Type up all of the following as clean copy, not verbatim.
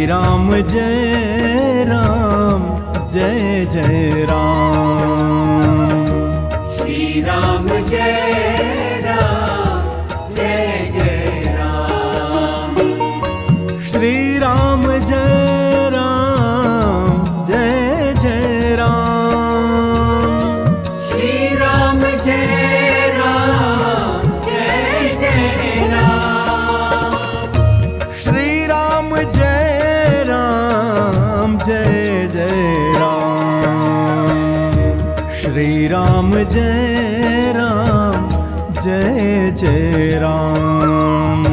राम जय राम जय जय राम। श्री राम जय राम जय जय राम। श्री राम जय राम जय जय राम। श्री राम जय राम जय जय राम। श्री राम जय राम जय जय राम। श्री राम जय राम जय जय राम।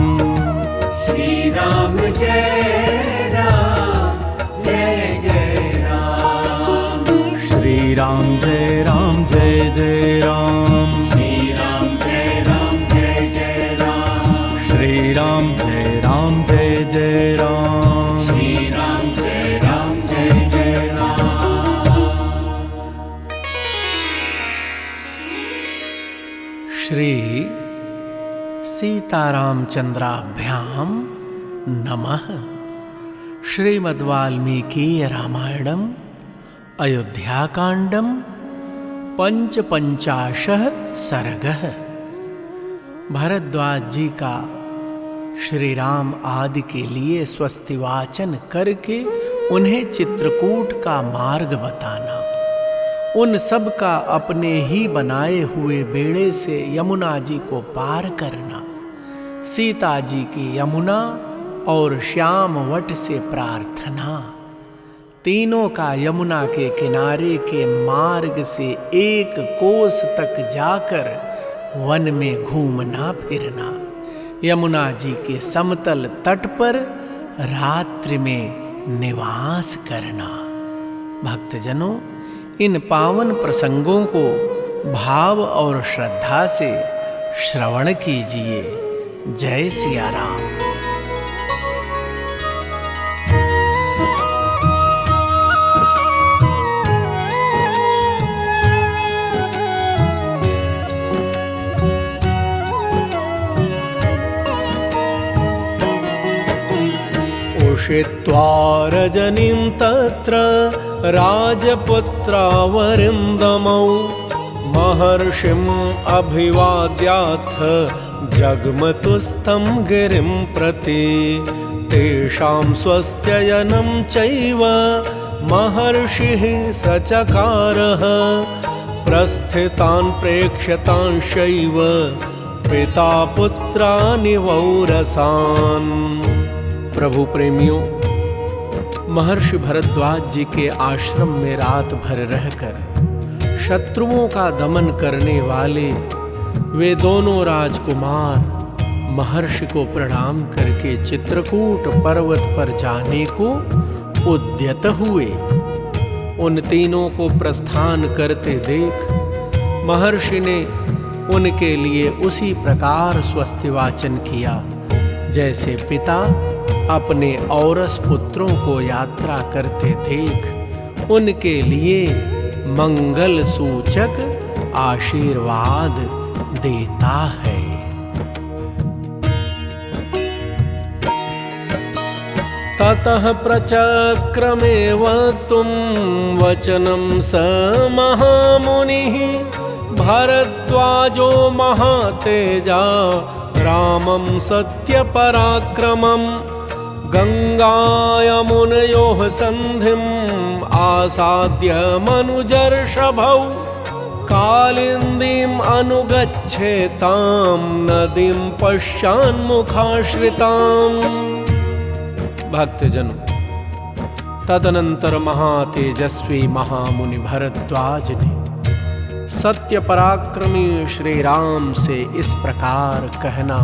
श्री राम जय राम जय जय राम। श्री राम जय राम जय जय राम। श्री राम जय राम जय जय राम। श्री राम जय राम जय जय राम। श्री राम जय राम जय जय राम। श्री सीतारामचंद्राभ्याम नमः। श्रीमद्वाल्मीकि रामायणम अयोध्याकांडम पंचपंचाशः सर्गः। भरद्वाज जी का श्री राम आदि के लिए स्वस्ति वाचन करके उन्हें चित्रकूट का मार्ग बताना, उन सब का अपने ही बनाए हुए बेड़े से यमुना जी को पार करना, सीता जी की यमुना और श्याम वट से प्रार्थना, तीनों का यमुना के किनारे के मार्ग से 1 कोस तक जाकर वन में घूमना फिरना, यमुना जी के समतल तट पर रात्रि में निवास करना। भक्तजनों, इन पावन प्रसंगों को भाव और श्रद्धा से श्रवण कीजिए। जय सिया राम। उषित्वा रजनीं तत्र राजपुत्रावरिन्दमौ महर्षिम् अभिवाद्याथ जग्मतुस्तं गिरिं प्रति। तेषां स्वस्त्ययनं चैव महर्षिः सचकारः प्रस्थितान् प्रेक्ष्यतांशैव पिता पुत्रानि वौरसान्। प्रभु प्रेमियों, महर्षि भरद्वाज जी के आश्रम में रात भर रहकर शत्रुओं का दमन करने वाले वे दोनों राजकुमार महर्षि को प्रणाम करके चित्रकूट पर्वत पर जाने को उद्यत हुए। उन तीनों को प्रस्थान करते देख महर्षि ने उनके लिए उसी प्रकार स्वस्ति वाचन किया जैसे पिता अपने औरस पुत्रों को यात्रा करते देख उनके लिए मंगल सूचक आशीर्वाद देता है। ततः प्रचक्रमे वक्तुं वचनं स महामुनिः भरद्वाजो महातेजा रामं सत्यपराक्रमम्। गंगायमुनयोः सन्धिम् आसाद्य मनुजर्षभौ कालिन्दीम् अनुगच्छेतां नदीं पश्यान्मुखाश्रिताम्। भक्तजनों, तदनंतर महातेजस्वी महामुनि भरद्वाज ने सत्य पराक्रमी श्री राम से इस प्रकार कहना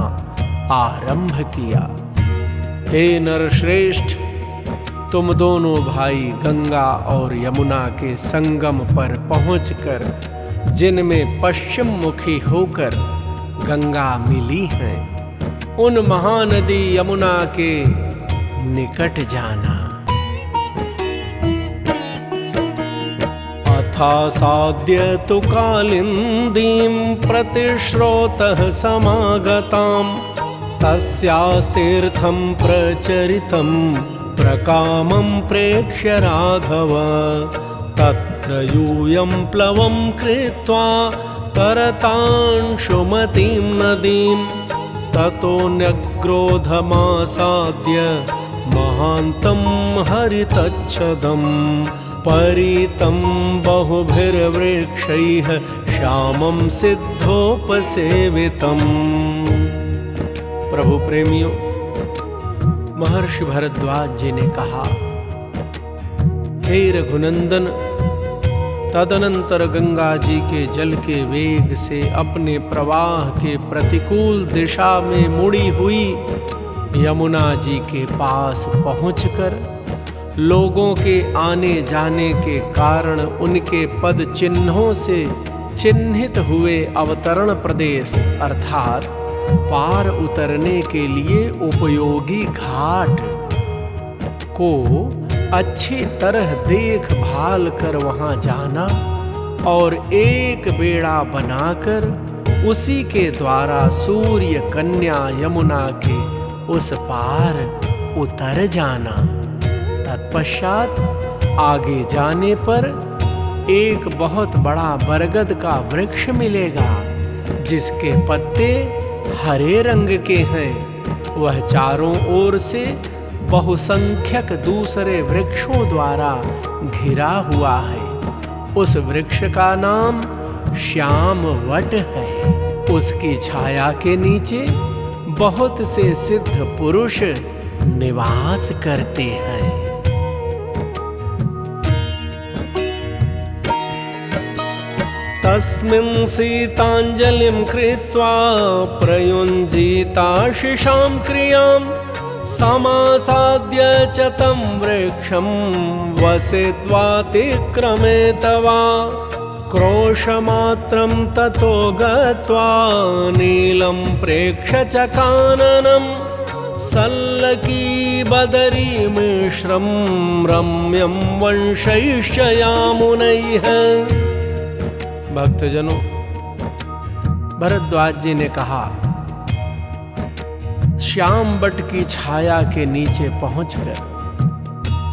आरंभ किया। हे नरश्रेष्ठ, तुम दोनों भाई गंगा और यमुना के संगम पर पहुंचकर जिनमें पश्चिम मुखी होकर गंगा मिली है, उन महानदी यमुना के निकट जाना। अथासाद्य तु कालिन्दीं प्रतिश्रोतः समागताम् तस्यास्तीर्थं प्रचरितं प्रकामं प्रेक्ष्य राघव तत्र यूयं प्लवं कृत्वा तरतांशुमतीं नदीं ततोऽन्यग्रोधमासाद्य महान्तं हरितच्छदं परितं बहुभिर्वृक्षैः श्यामं सिद्धोपसेवितम्। प्रभु प्रेमियों, महर्षि भरद्वाज जी ने कहा, हे रघुनंदन, तदनंतर गंगा जी के जल के वेग से अपने प्रवाह के प्रतिकूल दिशा में मुड़ी हुई यमुना जी के पास पहुंचकर लोगों के आने जाने के कारण उनके पद चिन्हों से चिन्हित हुए अवतरण प्रदेश अर्थात पार उतरने के लिए उपयोगी घाट को अच्छी तरह देखभाल कर वहां जाना और एक बेड़ा बनाकर उसी के द्वारा सूर्य कन्या यमुना के उस पार उतर जाना। तत्पश्चात आगे जाने पर एक बहुत बड़ा बरगद का वृक्ष मिलेगा जिसके पत्ते हरे रंग के हैं। वह चारों ओर से बहुसंख्यक दूसरे वृक्षों द्वारा घिरा हुआ है। उस वृक्ष का नाम श्याम वट है। उसकी छाया के नीचे बहुत से सिद्ध पुरुष निवास करते हैं। तस्मिन् सीताञ्जलिं कृत्वा प्रयुञ्जीताशिषां क्रियां समासाद्य च तं वृक्षं वसित्वातिक्रमेत वा क्रोशमात्रं ततो गत्वा नीलं प्रेक्ष्य च काननं सल्लकी बदरी मिश्रं रम्यं वंशैश्च यामुनैः। भक्तजनों, भरद्वाज जी ने कहा, श्याम वट की छाया के नीचे पहुंचकर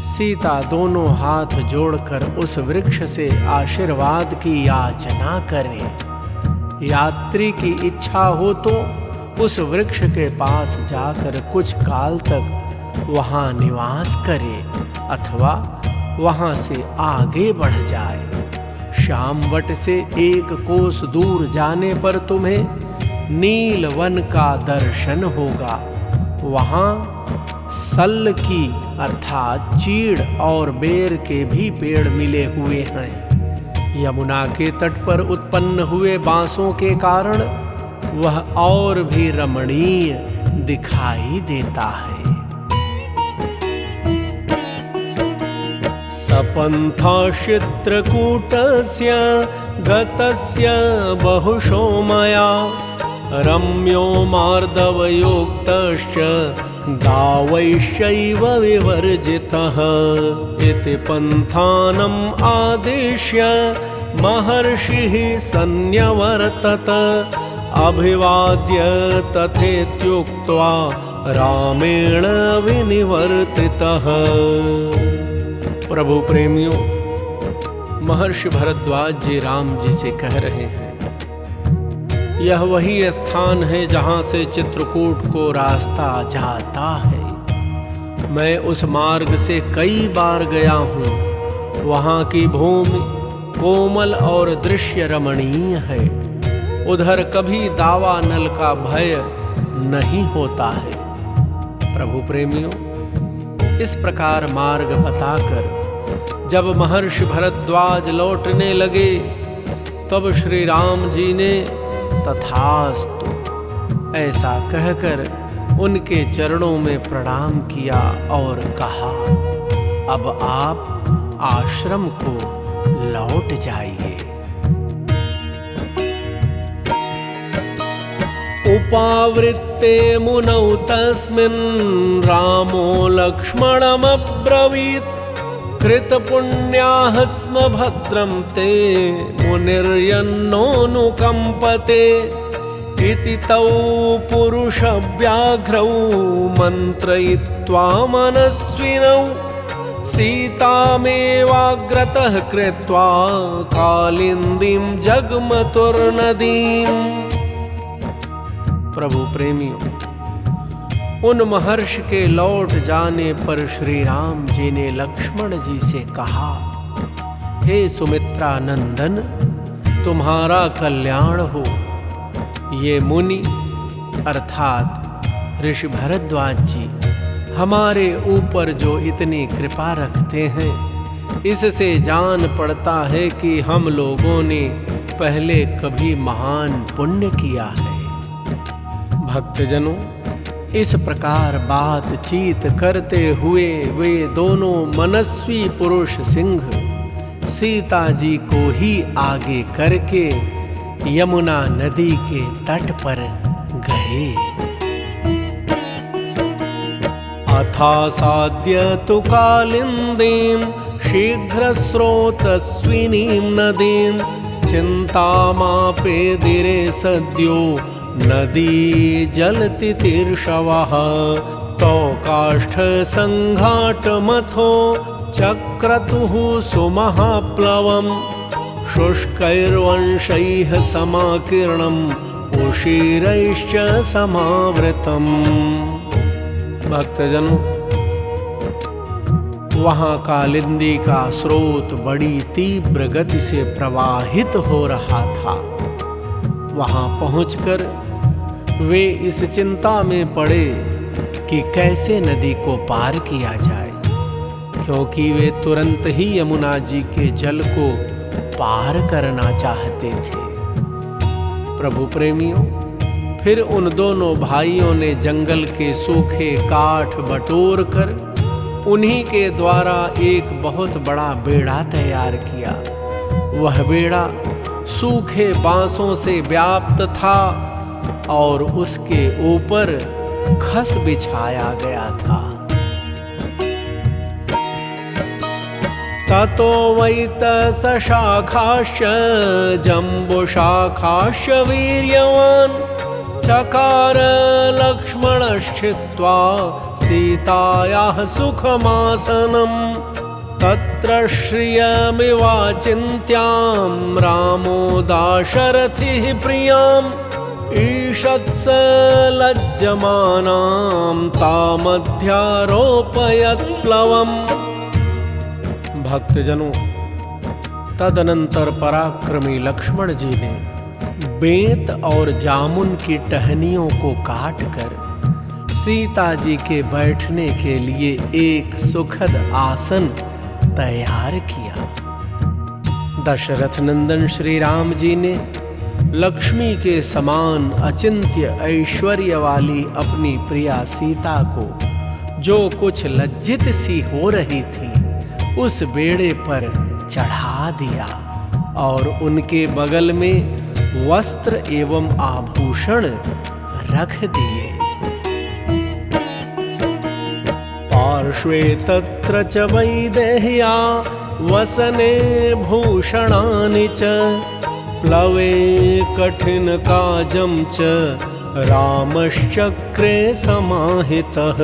सीता दोनों हाथ जोड़कर उस वृक्ष से आशीर्वाद की याचना करें। यात्री की इच्छा हो तो उस वृक्ष के पास जाकर कुछ काल तक वहां निवास करे अथवा वहां से आगे बढ़ जाए। श्याम वट से एक कोस दूर जाने पर तुम्हें नील वन का दर्शन होगा। वहां सल की अर्थात चीड़ और बेर के भी पेड़ मिले हुए हैं। यमुना के तट पर उत्पन्न हुए बांसों के कारण वह और भी रमणीय दिखाई देता है। सपन्था चित्रकूटस्य गतस्य बहुशो मया रम्यो मार्दवयोक्तश्च दावैश्चैव विवर्जितः इति पन्थानम् आदिश्य महर्षिः सन्न्यवर्तत अभिवाद्य तथेत्युक्त्वा रामेण विनिवर्तितः। प्रभु प्रेमियों, महर्षि भरद्वाज जी राम जी से कह रहे हैं, यह वही स्थान है जहां से चित्रकूट को रास्ता जाता है। मैं उस मार्ग से कई बार गया हूँ। वहाँ की भूमि कोमल और दृश्य रमणीय है। उधर कभी दावानल का भय नहीं होता है। प्रभु प्रेमियों, इस प्रकार मार्ग बताकर जब महर्षि भरद्वाज लौटने लगे तब श्री राम जी ने तथास्तु ऐसा कहकर उनके चरणों में प्रणाम किया और कहा, अब आप आश्रम को लौट जाइए। उपावृत्ते मुनौ तस्मिन् रामो लक्ष्मणमब्रवीत् कृतपुण्याः स्म भद्रं ते मुनिर्यन्नोऽनुकम्पते इति तौ पुरुषव्याघ्रौ मन्त्रयित्वा मनस्विनौ सीतामेवाग्रतः कृत्वा कालिन्दीं जगमतुर्नदीम्। प्रभु प्रेमियों, उन महर्षि के लौट जाने पर श्री राम जी ने लक्ष्मण जी से कहा, हे सुमित्रा नंदन, तुम्हारा कल्याण हो। ये मुनि अर्थात ऋषि भरद्वाज जी हमारे ऊपर जो इतनी कृपा रखते हैं, इससे जान पड़ता है कि हम लोगों ने पहले कभी महान पुण्य किया है। भक्तजनों, इस प्रकार बातचीत करते हुए वे दोनों मनस्वी पुरुष सिंह सीता जी को ही आगे करके यमुना नदी के तट पर गए। अथासाद्य तु कालिन्दीं शीघ्रस्रोतस्विनीं नदीं चिन्तामापेदिरे सद्यो नदी जलतितीर्षवः। तौ काष्ठसङ्घाटमथो चक्रतुः सुमहाप्लवम् शुष्कैर्वंशैः समाकीर्णम् उषीरैश्च समावृतम्। भक्तजनों, वहाँ कालिंदी का स्रोत बड़ी तीव्र गति से प्रवाहित हो रहा था। वहाँ पहुंचकर वे इस चिंता में पड़े कि कैसे नदी को पार किया जाए, क्योंकि वे तुरंत ही यमुना जी के जल को पार करना चाहते थे। प्रभु प्रेमियों, फिर उन दोनों भाइयों ने जंगल के सूखे काठ बटोर कर उन्हीं के द्वारा एक बहुत बड़ा बेड़ा तैयार किया। वह बेड़ा सूखे बांसों से व्याप्त था और उसके ऊपर खस बिछाया गया था। ततो वैतसशाखाश्च जम्बुशाखाश्च वीर्यवान् चकार लक्ष्मणश्चित्वा सीतायाः सुखमासनम्। तत्र श्रियमिवाचिन्त्यां रामो दाशरथिः प्रियाम् ईषत्स लज्जमानां तामध्यारोपयत् प्लवम्। भक्तजनों, तदनंतर पराक्रमी लक्ष्मण जी ने बेंत और जामुन की टहनियों को काटकर सीता जी के बैठने के लिए एक सुखद आसन तैयार किया। दशरथ नंदन श्री राम जी ने लक्ष्मी के समान अचिंत्य ऐश्वर्य वाली अपनी प्रिया सीता को, जो कुछ लज्जित सी हो रही थी, उस बेड़े पर चढ़ा दिया और उनके बगल में वस्त्र एवं आभूषण रख दिए। पार्श्वे तत्र च वैदेह्या वसने भूषणानि च प्लवे कठिन काजं च रामश्चक्रे समाहितः।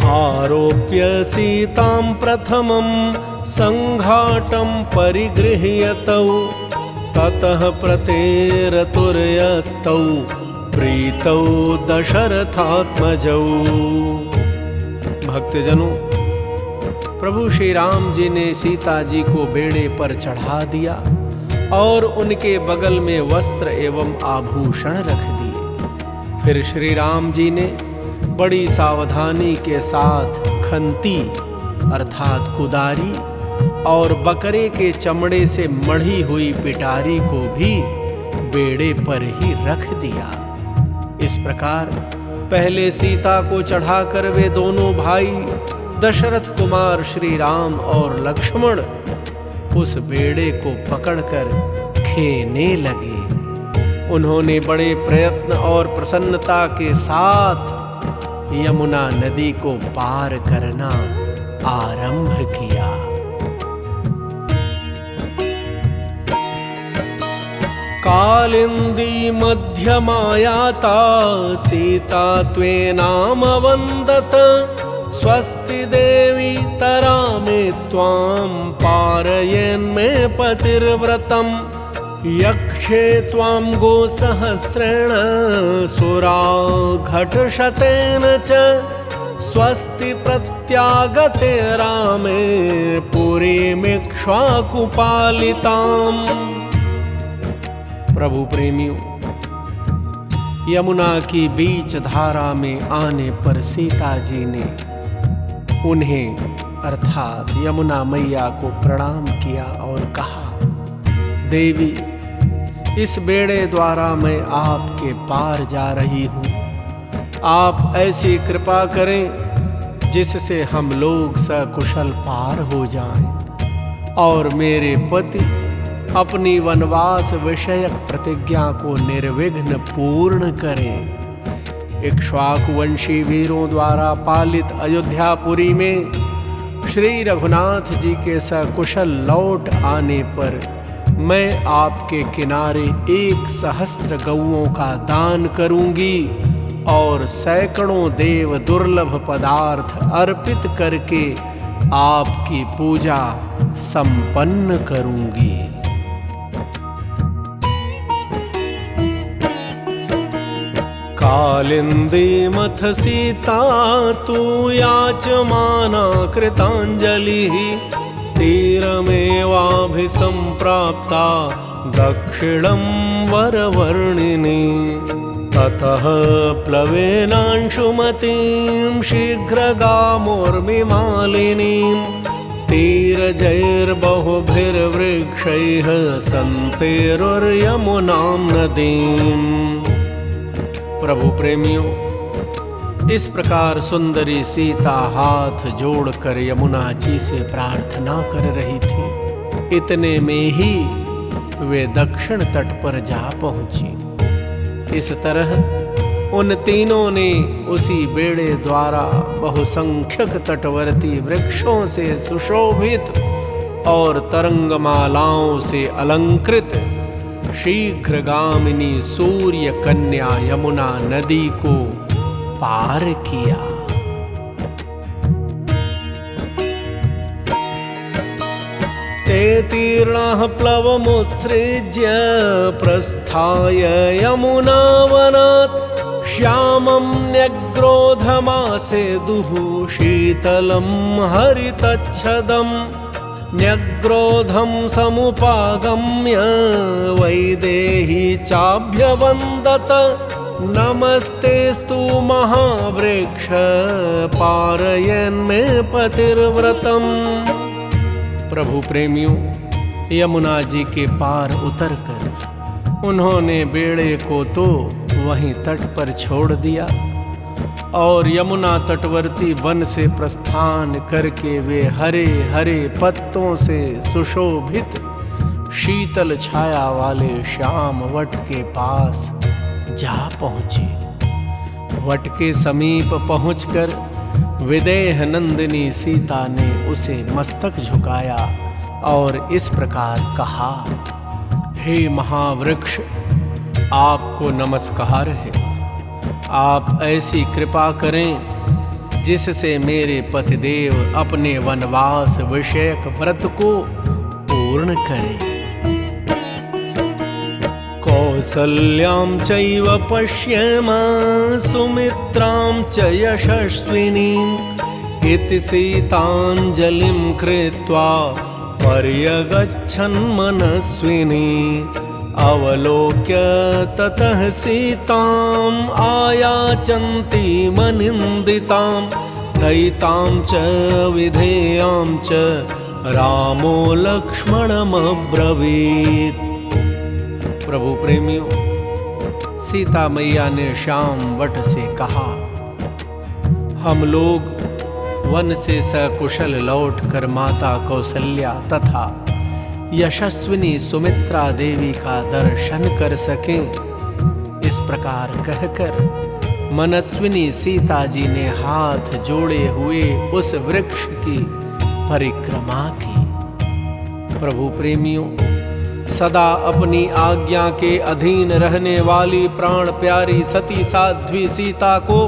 आरोप्य सीतां प्रथमं संघाटं परिगृह्यतौ ततः प्रतेरतुर्यतौ प्रीतौ दशरथात्मजौ। भक्तजनों, प्रभु श्री राम जी ने सीता जी को बेड़े पर चढ़ा दिया और उनके बगल में वस्त्र एवं आभूषण रख दिए। फिर श्री राम जी ने बड़ी सावधानी के साथ खंती अर्थात कुदारी और बकरे के चमड़े से मढ़ी हुई पिटारी को भी बेड़े पर ही रख दिया। इस प्रकार पहले सीता को चढ़ाकर वे दोनों भाई दशरथ कुमार श्री राम और लक्ष्मण उस बेड़े को पकड़कर खेने लगे। उन्होंने बड़े प्रयत्न और प्रसन्नता के साथ यमुना नदी को पार करना आरंभ किया। कालिंदी मध्यमायाता सीता त्वेनामवन्दत स्वस्ति देवी तरामे त्वां पारयेन्मे पतिर्व्रतम् यक्षे त्वां गोसहस्रेण सुरा घटशतेन च स्वस्ति प्रत्यागते रामे पुरीमिक्ष्वाकुपालिताम्। प्रभु प्रेमियों, यमुना की बीच धारा में आने पर सीता जी ने उन्हें अर्थात यमुना मैया को प्रणाम किया और कहा, देवी, इस बेड़े द्वारा मैं आपके पार जा रही हूँ। आप ऐसी कृपा करें जिससे हम लोग सकुशल पार हो जाएं और मेरे पति अपनी वनवास विषयक प्रतिज्ञा को निर्विघ्न पूर्ण करें। इक्ष्वाकुवंशी वीरों द्वारा पालित अयोध्यापुरी में श्री रघुनाथ जी के सकुशल लौट आने पर मैं आपके किनारे 1,000 गौओं का दान करूंगी और सैकड़ों देव दुर्लभ पदार्थ अर्पित करके आपकी पूजा संपन्न करूंगी। कालिंदी मथ सीता तू याचमाना कृतांजलिः तीरमेवाभिसंप्राप्ता दक्षिणं वरवर्णिनी ततः प्लवेनांशुमतीं शीघ्रगामोर्मिमालिनीं तीरजैर्बहुभिर्वृक्षैः सन्तेरुर्यमुनां नदीम्। प्रभु प्रेमियों, इस प्रकार सुंदरी सीता हाथ जोड़कर यमुना जी से प्रार्थना कर रही थी। इतने में ही वे दक्षिण तट पर जा पहुंची। इस तरह उन तीनों ने उसी बेड़े द्वारा बहुसंख्यक तटवर्ती वृक्षों से सुशोभित और तरंगमालाओं से अलंकृत शीघ्रगामिनी सूर्य कन्या यमुना नदी को पार किया। ते तीर्णाः प्लवमुत्सृज्य प्रस्थाय यमुनावनात् श्यामं न्यग्रोधमासेदुः शीतलं हरितच्छदम् न्यग्रोधं समुपागम्य वैदेही चाभ्यवन्दत नमस्तेस्तु महावृक्ष पारयन्मे पतिर्व्रतम्। प्रभु प्रेमियों, यमुना जी के पार उतरकर उन्होंने बेड़े को तो वहीं तट पर छोड़ दिया और यमुना तटवर्ती वन से प्रस्थान करके वे हरे हरे पत्तों से सुशोभित शीतल छाया वाले श्याम वट के पास जा पहुँचे। वट के समीप पहुंचकर विदेह नंदिनी सीता ने उसे मस्तक झुकाया और इस प्रकार कहा, हे महावृक्ष, आपको नमस्कार है। आप ऐसी कृपा करें जिससे मेरे पतिदेव अपने वनवास विषयक व्रत को पूर्ण करें। कौसल्यां चैव पश्येम सुमित्रां च यशस्विनीं इति सीताञ्जलिं कृत्वा पर्यगच्छन् मनस्विनी अवलोक्य ततः सीताम् आयाचन्ती मनिन्दितां दयितां च विधेयां च रामो लक्ष्मणमब्रवीत्। प्रभु प्रेमियों, सीता मैया ने श्याम वट से कहा, हम लोग वन से सकुशल लौटकर माता कौसल्या तथा यशस्विनी सुमित्रा देवी का दर्शन कर सकें। इस प्रकार कहकर मनस्विनी सीता जी ने हाथ जोड़े हुए उस वृक्ष की परिक्रमा की। प्रभु प्रेमियों, सदा अपनी आज्ञा के अधीन रहने वाली प्राण प्यारी सती साध्वी सीता को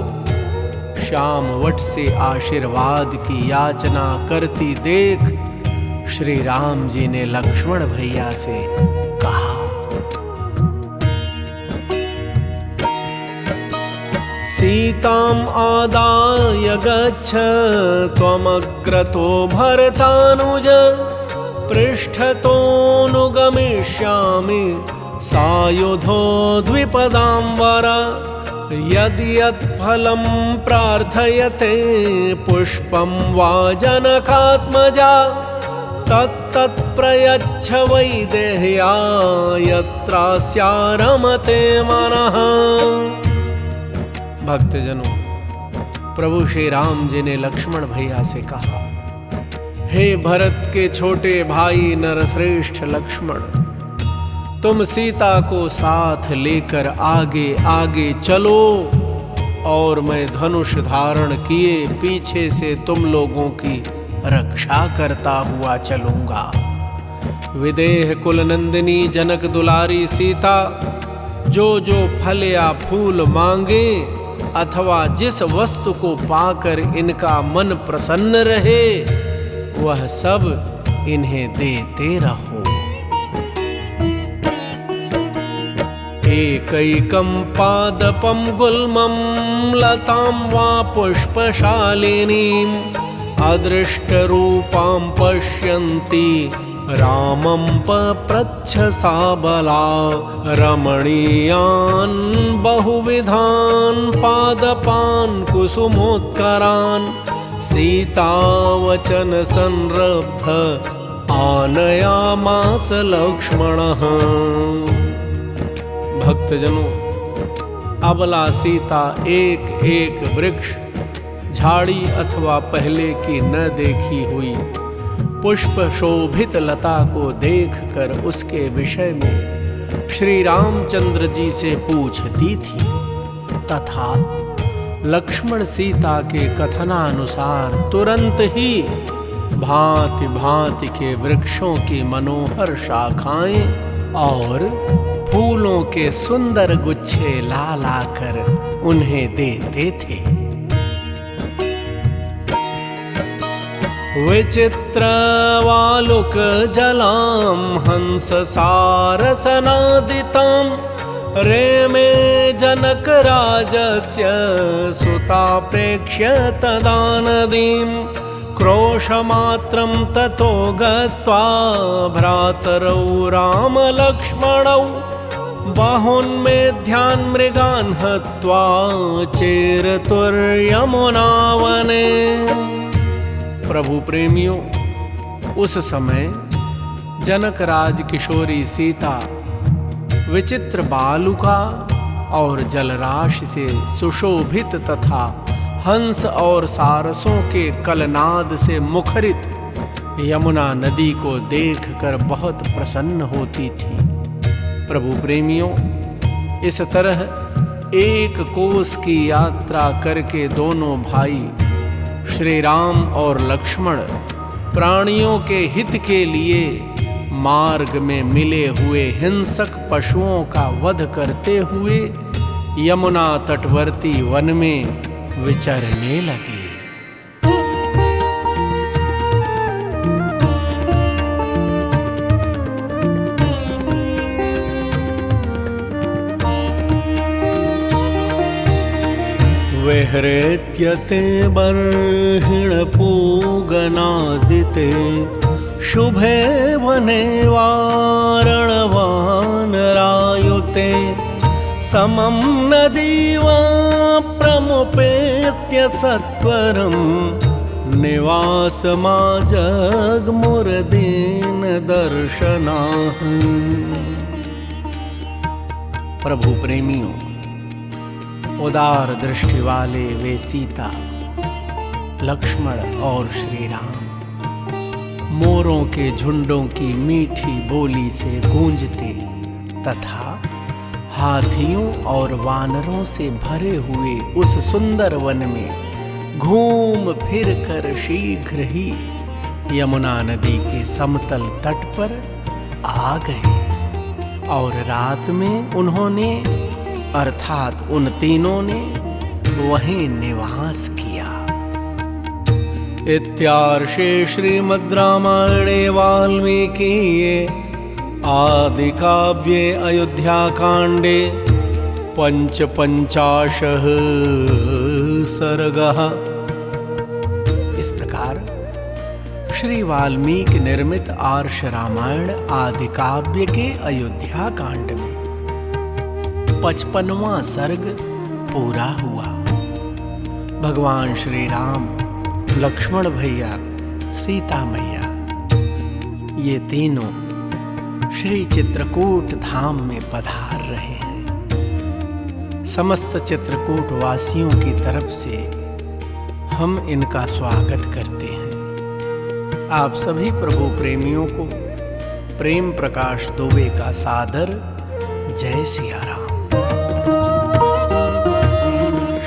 श्याम वट से आशीर्वाद की याचना करती देख श्री राम जी ने लक्ष्मण भैया से कहा, सीताम आदाय गच्छ त्वमग्रतो भरतानुज पृष्ठतोऽनुगमिष्यामि सायुधो द्विपदाम्बर यदि यत्फलं प्रार्थयते पुष्पं वा जनकात्मजा तत्तत् प्रयच्छ वैदेह्या यत्रास्या रमते मनः। भक्तजनों, प्रभु श्री राम जी ने लक्ष्मण भैया से कहा, हे भरत के छोटे भाई नरश्रेष्ठ लक्ष्मण, तुम सीता को साथ लेकर आगे आगे चलो और मैं धनुष धारण किए पीछे से तुम लोगों की रक्षा करता हुआ चलूंगा। विदेह कुलनंदिनी जनक दुलारी सीता जो जो फल या फूल मांगे अथवा जिस वस्तु को पाकर इनका मन प्रसन्न रहे वह सब इन्हें देते रहो। एकैकं पादपं गुल्मं लतां वा पुष्पशालिनीं अदृष्टरूपां पश्यन्ति रामं पप्रच्छ सा बला रमणीयान् बहुविधान् पादपान् कुसुमोत्करान् सीतावचन संरब्ध आनयामास लक्ष्मणः। भक्तजनों, अबला सीता एक एक वृक्ष, झाड़ी अथवा पहले की न देखी हुई पुष्प शोभित लता को देखकर उसके विषय में श्री रामचंद्र जी से पूछती थी तथा लक्ष्मण सीता के कथनानुसार तुरंत ही भांति भांति के वृक्षों की मनोहर शाखाएं और फूलों के सुंदर गुच्छे ला लाकर उन्हें देते थे। विचित्रवालुक जलां हंस सारसनादितां रेमे जनक राजस्य सुता प्रेक्ष्य तदा नदीं क्रोशमात्रं ततो गत्वा भ्रातरौ रामलक्ष्मणौ बाहुन्मेध्यान् मृगान् हत्वा चेरतुर्यमुनावने। प्रभु प्रेमियों, उस समय जनक राज किशोरी सीता विचित्र बालुका और जलराशि से सुशोभित तथा हंस और सारसों के कलनाद से मुखरित यमुना नदी को देखकर बहुत प्रसन्न होती थी। प्रभु प्रेमियों, इस तरह एक कोस की यात्रा करके दोनों भाई श्री राम और लक्ष्मण प्राणियों के हित के लिए मार्ग में मिले हुए हिंसक पशुओं का वध करते हुए यमुना तटवर्ती वन में विचरने लगे। विहृत्यते बर्हिणपूगनादिते शुभे वने वारणवानरायुते समं नदीवा प्रमुपेत्य सत्वरं निवासमाजग्मुरदीन दर्शनाः। प्रभु प्रेमियों, उदार दृष्टि वाले वे सीता, लक्ष्मण और श्री राम मोरों के झुंडों की मीठी बोली से गूंजते तथा हाथियों और वानरों से भरे हुए उस सुंदर वन में घूम फिर कर शीघ्र ही यमुना नदी के समतल तट पर आ गए। और रात में उन्होंने अर्थात उन तीनों ने वहीं निवास किया। इत्यार्षे श्रीमद् रामायणे वाल्मीकिये आदि काव्ये अयोध्याकाण्डे पंचाशः सर्गः। इस प्रकार श्री वाल्मीकि निर्मित आर्ष रामायण आदि काव्य के अयोध्या कांड में 55वां सर्ग पूरा हुआ। भगवान श्री राम, लक्ष्मण भैया, सीता मैया, ये तीनों श्री चित्रकूट धाम में पधार रहे हैं। समस्त चित्रकूट वासियों की तरफ से हम इनका स्वागत करते हैं। आप सभी प्रभु प्रेमियों को प्रेम प्रकाश दुबे का सादर जय सिया राम।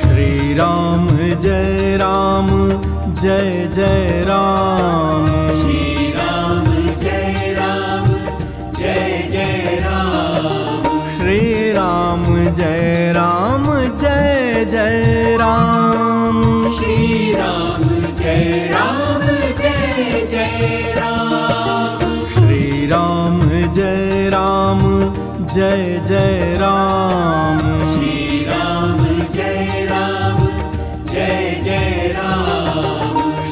श्री राम जय राम जय जय राम। श्री राम जय राम जय जय राम। श्री राम जय राम जय जय राम। श्री राम जय राम जय जय राम। श्री राम जय राम जय जय राम। श्री राम जय राम जय जय राम।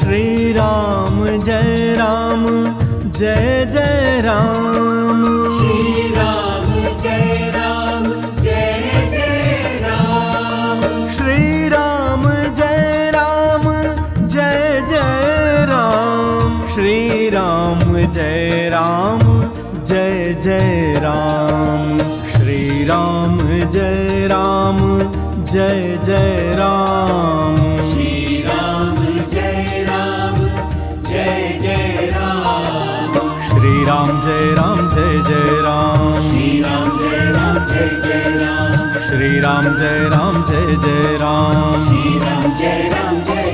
श्री राम जय राम जय जय राम। श्री राम जय राम जय जय राम। श्री राम जय राम जय जय राम। श्री राम जय राम जय जय राम। श्री राम जय राम जय जय राम। श्री राम जय राम जय जय राम। श्री राम जय राम जय जय राम। श्री राम जय राम जय जय राम। श्री राम जय राम जय जय राम। श्री राम जय राम जय